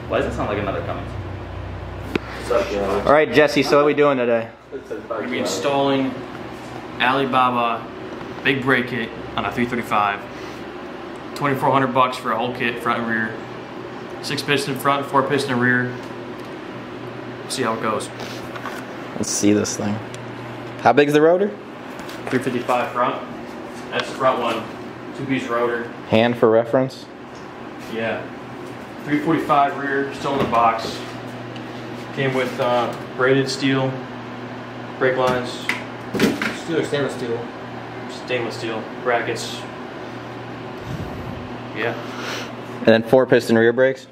Why does it sound like another Cummins? All right, Jesse. So what are we doing today? We're gonna be installing Alibaba big brake kit on a 335. $2,400 for a whole kit, front and rear. 6 piston front, 4 piston rear. See how it goes. Let's see this thing. How big is the rotor? 355 front. That's the front one. 2-piece rotor. Hand for reference. Yeah. 345 rear, still in the box. Came with braided steel brake lines. Steel or stainless steel? Stainless steel brackets. Yeah. And then 4 piston rear brakes.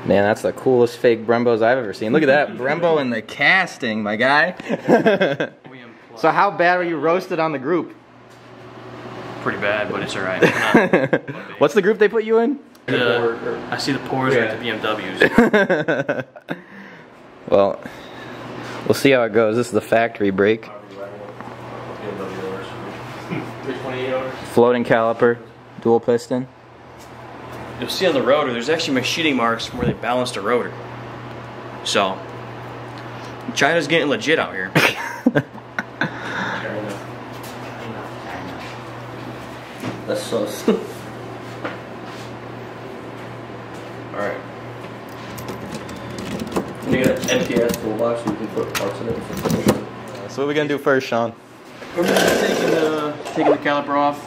Man, that's the coolest fake Brembos I've ever seen. Look at that, Brembo in the casting, my guy. So how bad were you roasted on the group? Pretty bad, but it's alright. What's the group they put you in? I see the pores like the BMWs. Well, we'll see how it goes. This is the factory brake. Floating caliper, dual piston. You'll see on the rotor, there's actually machining marks from where they balanced the rotor. So, China's getting legit out here. That's so. Alright. You get an MTS toolbox so you can put parts in it. So what are we gonna do first, Sean? We're just taking the caliper off.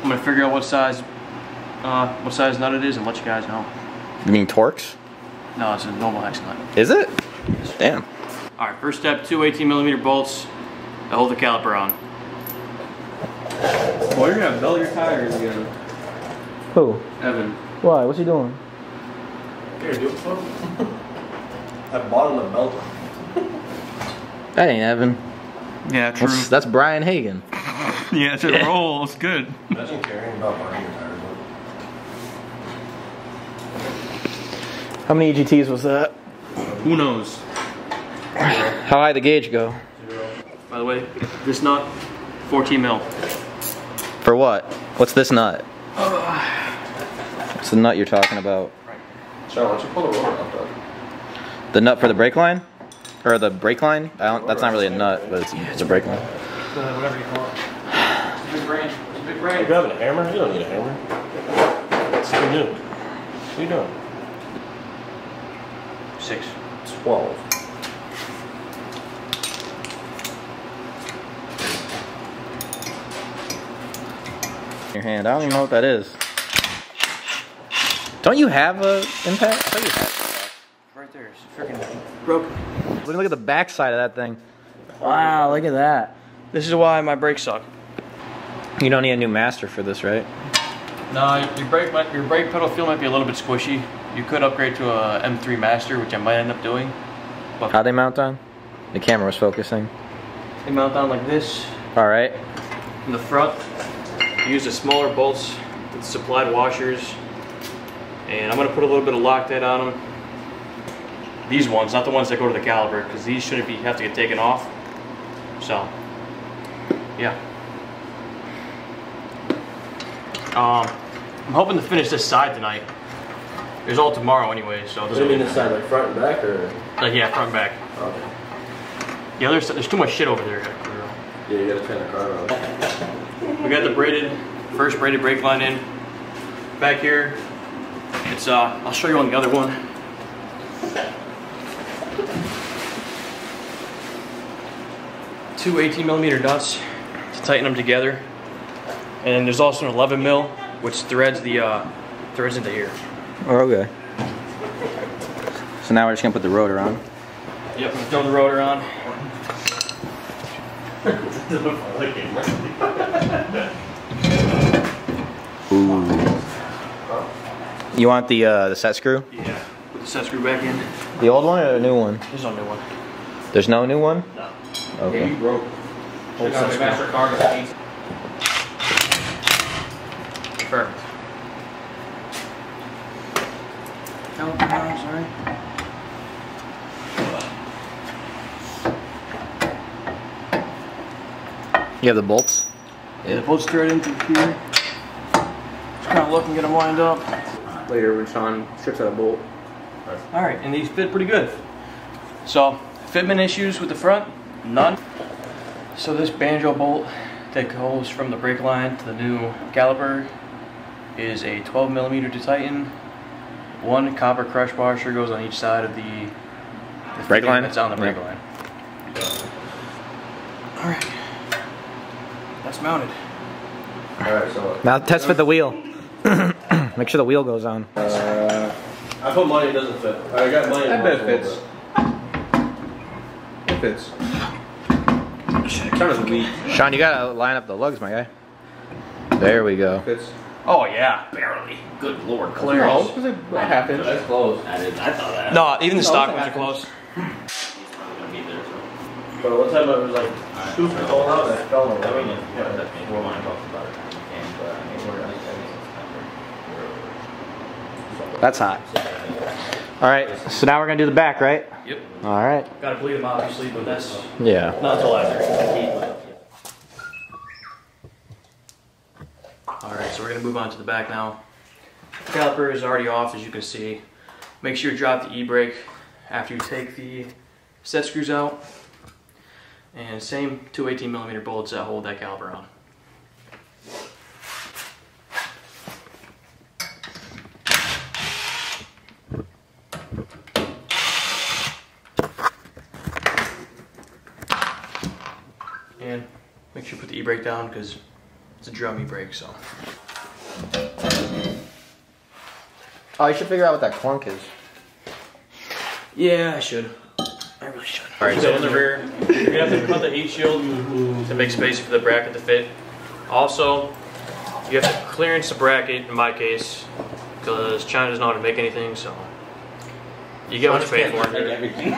I'm gonna figure out what size nut it is and let you guys know. You mean Torx? No, it's a normal hex nut. Is it? Damn. Alright, first step, 2 18mm bolts to hold the caliper on. Boy, you're gonna belt your tires again. Who? Evan. Why? What's he doing? Here, do it for him. At bottom of the belt. That ain't Evan. Yeah, true. That's Brian Hagen. Yeah, it's a roll. It's good. Imagine caring about burning your tires. How many EGTs was that? Who knows? How high the gauge go? 0. By the way, this nut, 14 mil. For what? What's this nut? What's the nut you're talking about? Sean, why don't you pull the rotor out, though? The nut for the brake line? Or the brake line? That's not really a nut, but it's a brake line. Whatever you call it. It's a big brain. It's a big brain. You grabbing a hammer? You don't need a hammer. What's you do? What are you doing? 6. 12. Your hand. I don't even know what that is. Don't you have a impact? I thought you had. Right there. It's freaking broken. Look at the back side of that thing. Wow, look at that. This is why my brakes suck. You don't need a new master for this, right? No, your brake pedal feel might be a little bit squishy. You could upgrade to a M3 Master, which I might end up doing. But How'd they mount on? The camera was focusing. they mount on like this. All right. In the front, you use the smaller bolts with supplied washers. And I'm going to put a little bit of Loctite on them. These ones, not the ones that go to the caliper, because these shouldn't have to get taken off. So, yeah. I'm hoping to finish this side tonight. It's all tomorrow anyway, so. What do you mean this side, like front and back, or? Yeah, front and back. Okay. Yeah, there's too much shit over there. Yeah, you gotta turn the car around. We got the first braided brake line in. Back here, it's I'll show you on the other one. Two 18mm nuts to tighten them together, and there's also an 11 mil which threads into here. Oh, okay. So now we're just gonna put the rotor on. Yep, throw the rotor on. Ooh. You want the set screw? Yeah, put the set screw back in. The old one or the new one? There's no new one. There's no new one? No. Okay. Yeah, you broke. Hold set screw. Perfect. Sorry. You have the bolts? Yeah, the bolts thread into here. kind of look and get them lined up. Later when Sean strips out a bolt. Alright, and these fit pretty good. So, fitment issues with the front? None. So this banjo bolt that goes from the brake line to the new caliper is a 12mm to tighten. One copper crush washer goes on each side of the brake line? That's on the brake line. Alright. That's mounted. Alright, so. Now test fit the wheel. Make sure the wheel goes on. I put mine, it doesn't fit. I got mine. I bet it fits. It fits. Kind of weak. Sean, you gotta line up the lugs, my guy. There we go. Fits. Oh yeah, barely. Good lord, Clearance. clearance. That happens. That's close. I thought that. No, even the stock that ones are happens. close. He's probably gonna be there, so. But one time I was like, scooping it all out and I fell over. I mean, yeah, that's me. We're wanting to talk about it. And, but I mean, we're like, That's hot. Alright, so now we're gonna do the back, right? Yep. Alright. Gotta bleed them obviously, but that's Yeah. not until after. Alright, so we're gonna move on to the back now. The caliper is already off, as you can see. Make sure you drop the e-brake after you take the set screws out. And same two 18mm bolts that hold that caliper on. And make sure you put the e-brake down because it's a drum e-brake, so. Oh, you should figure out what that clunk is. Yeah, I should. I really should. Alright, so in the rear, you're gonna have to cut the heat shield to make space for the bracket to fit. Also, you have to clearance the bracket, in my case, because China doesn't know how to make anything, so. You get what you pay for. everything.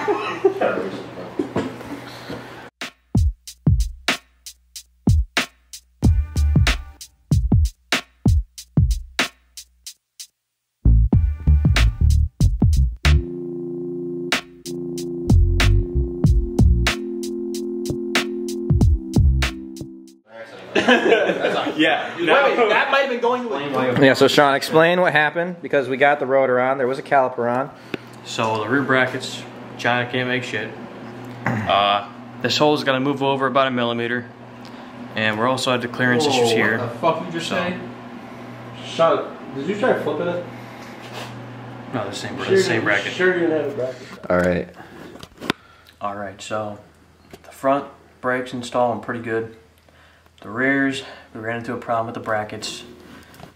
Yeah. Wait, that might have been going with. Yeah, so Sean, explain what happened because we got the rotor on. There was a caliper on. So the rear brackets, China can't make shit. This hole's got to move over about 1 millimeter, and we're also at the clearance issues here. What the fuck you just So- say? Sean, did you try flipping it? No, the same bracket. Sure you didn't have a bracket. All right. All right, so the front brakes installing pretty good. The rears, we ran into a problem with the brackets.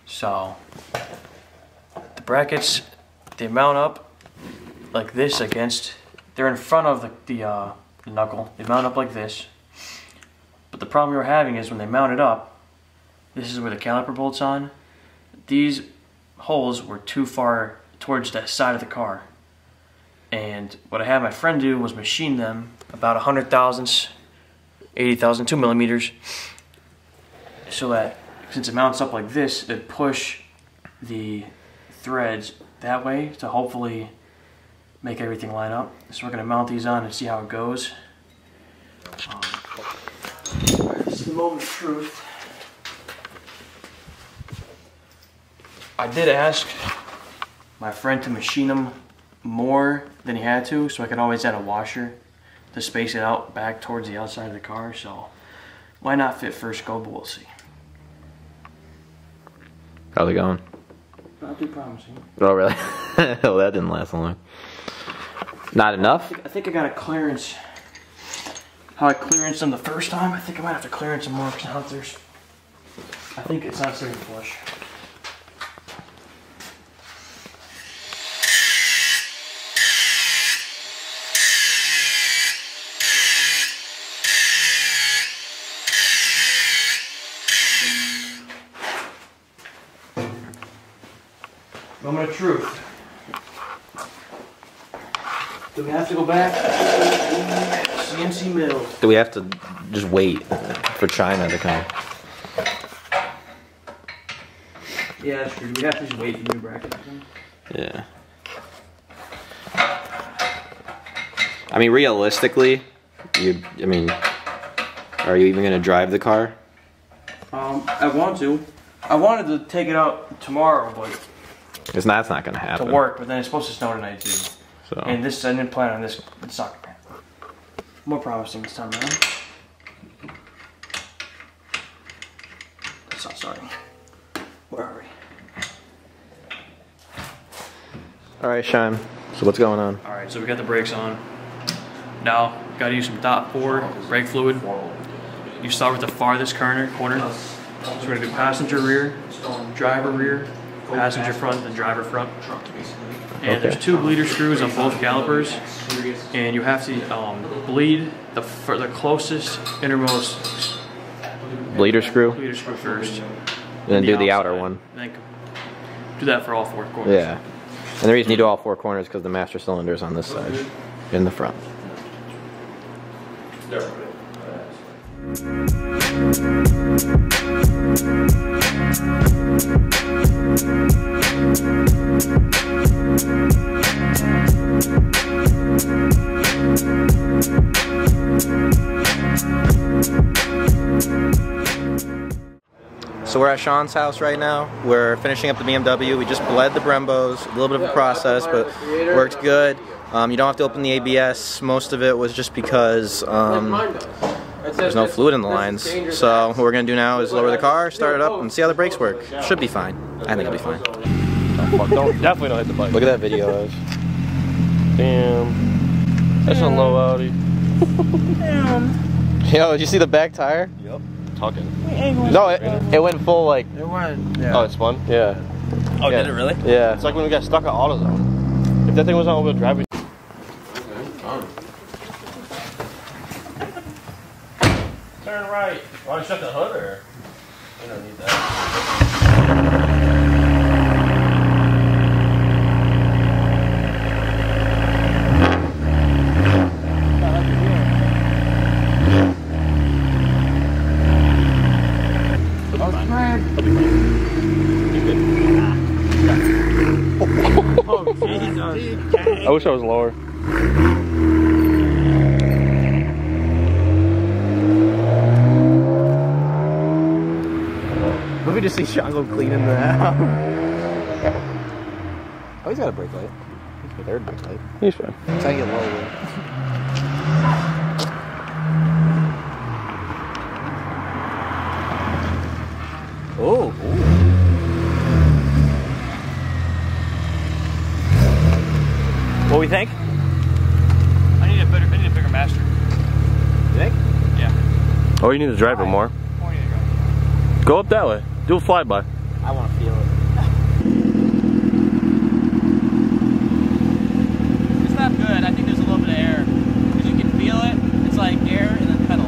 So the brackets, they mount up like this against, they're in front of the knuckle. They mount up like this. But the problem we were having is when they mount it up, this is where the caliper bolt's on. These holes were too far towards the side of the car. And what I had my friend do was machine them about 100 thousandths, 80 thousand, 2 millimeters, so that since it mounts up like this, it'd push the threads that way to hopefully make everything line up. So we're going to mount these on and see how it goes. This is the moment of truth. I did ask my friend to machine them more than he had to, so I could always add a washer to space it out back towards the outside of the car. So might not fit first go, but we'll see. How's it going? Not too promising. Oh, really? Oh, that didn't last long. Not enough? I think I got a clearance. How I clearanced them the first time, I think I might have to clearance them more because now there's. I think it's not starting to flush. Moment of truth. Do we have to go back? CNC mill. Do we have to just wait for China to come? Yeah, that's true. We have to just wait for the new bracket. Yeah. I mean, realistically, are you even gonna drive the car? I want to. I wanted to take it out tomorrow, but It's not gonna happen. to work, but then it's supposed to snow tonight too. So. And this, I didn't plan on this. It's not gonna happen. More promising this time around. It's not starting. Where are we? All right, Sean. So what's going on? All right, so we got the brakes on. Now, gotta use some dot 4 brake fluid. You start with the farthest corner. So we're gonna do passenger rear, driver rear, passenger front, then driver front. And there's 2 bleeder screws on both calipers, and you have to bleed the closest innermost Bleeder screw. bleeder screw first. And then do the outer outside. one. Then do that for all 4 corners. Yeah. And the reason you do all 4 corners is because the master cylinder is on this side, in the front. So we're at Sean's house right now. We're finishing up the BMW. We just bled the Brembos, a little bit of a process, but worked good. You don't have to open the ABS. Most of it was just because there's no fluid in the lines. So what we're gonna do now is lower the car, start it up, and see how the brakes work. Should be fine. I think it'll be fine. Definitely don't hit the bike. Look at that video, Ash. Damn. That's a low Audi. Yo, did you see the back tire? Yep. Talking. No, it went full like. It went. Yeah. Oh, it's fun? Yeah. Oh, Yeah. did it really? Yeah. It's like when we got stuck at AutoZone. If that thing was on all-wheel drive, turn right. Want to shut the hood or? We don't need that. Oh, Jesus. I wish I was lower. Let me just see Sean go clean in the house. Oh, he's got a brake light. He's got a third brake light. He's fine. Try to get low. Oh. What do we think? I need a bigger master. You think? Yeah. Oh, you need to drive it more. Or you need to Go up that way. Do a flyby. I want to feel it. It's not good. I think there's a little bit of air. Because you can feel it. It's like air and then pedal.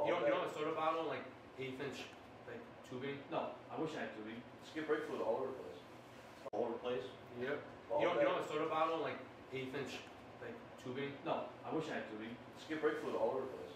You don't have a soda bottle, like 1/8" like tubing? No, I wish I had tubing. Skip brake fluid all over the place. All over the place? Yep. You don't have a soda bottle, like 1/8" like tubing? No, I wish I had tubing. Skip brake fluid all over the place.